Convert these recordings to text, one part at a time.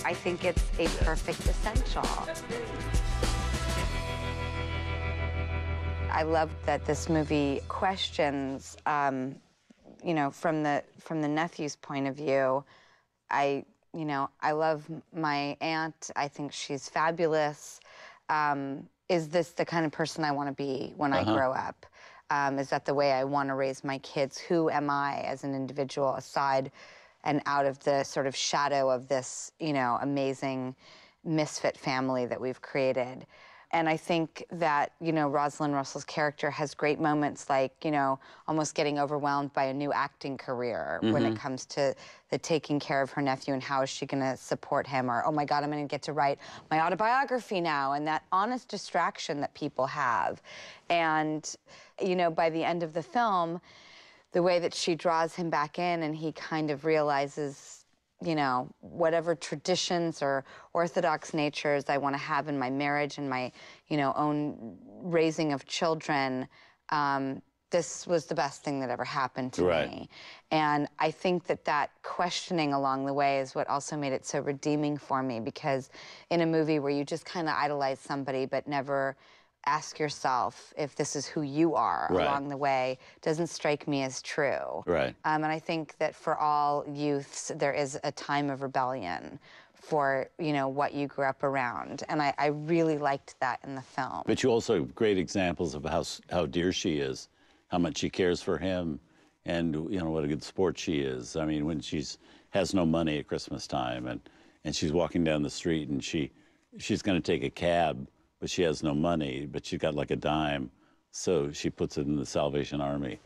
I think it's a perfect essential. I love that this movie questions, you know, from the nephew's point of view. I love my aunt. I think she's fabulous. Is this the kind of person I want to be when I grow up? Is that the way I want to raise my kids? Who am I as an individual aside and out of the sort of shadow of this, you know, amazing misfit family that we've created? And I think that, you know, Rosalind Russell's character has great moments like, you know, almost getting overwhelmed by a new acting career when it comes to the taking care of her nephew and how is she going to support him, or, oh my God, I'm going to get to write my autobiography now, and that honest distraction that people have. And, you know, by the end of the film, the way that she draws him back in and he kind of realizes, you know, whatever traditions or orthodox natures I want to have in my marriage and my, you know, own raising of children, this was the best thing that ever happened to me. And I think that that questioning along the way is what also made it so redeeming for me, because in a movie where you just kind of idolize somebody but never ask yourself if this is who you are along the way doesn't strike me as true. And I think that for all youths, there is a time of rebellion for, you know, what you grew up around. And I really liked that in the film. But you also have great examples of how dear she is, how much she cares for him, and, you know, what a good sport she is. I mean, when has no money at Christmas time, and she's walking down the street and she's going to take a cab, but she has no money, but she got like a dime, so she puts it in the Salvation Army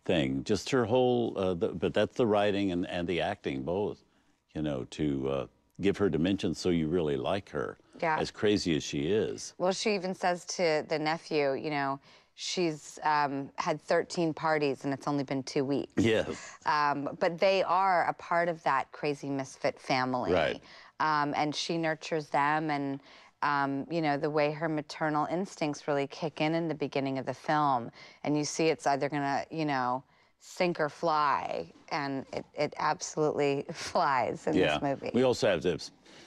thing. Just her whole, but that's the writing and the acting both, you know, to give her dimension so you really like her, as crazy as she is. Well, she even says to the nephew, you know, she's had 13 parties and it's only been 2 weeks. But they are a part of that crazy misfit family. And she nurtures them, and you know, the way her maternal instincts really kick in the beginning of the film, and you see it's either gonna, you know, sink or fly, and it absolutely flies in this movie. We also have to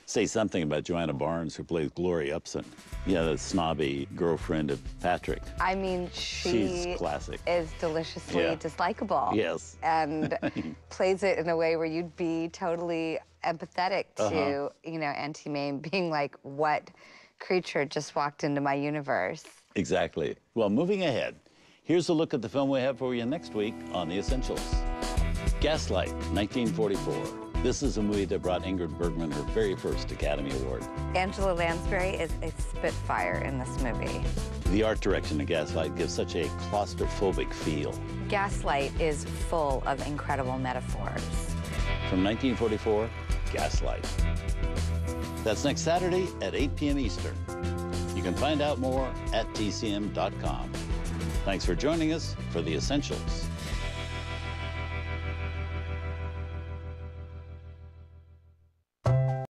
say something about Joanna Barnes, who plays Glory Upson, you know, the snobby girlfriend of Patrick. I mean, she's classic. Is deliciously dislikable. And plays it in a way where you'd be totally empathetic to, you know, Auntie Mame being like, what creature just walked into my universe? Exactly. Well, moving ahead, here's a look at the film we have for you next week on The Essentials. Gaslight, 1944. This is a movie that brought Ingrid Bergman her very first Academy Award. Angela Lansbury is a spitfire in this movie. The art direction of Gaslight gives such a claustrophobic feel. Gaslight is full of incredible metaphors. From 1944, Gaslight. That's next Saturday at 8 p.m. Eastern. You can find out more at tcm.com. Thanks for joining us for The Essentials.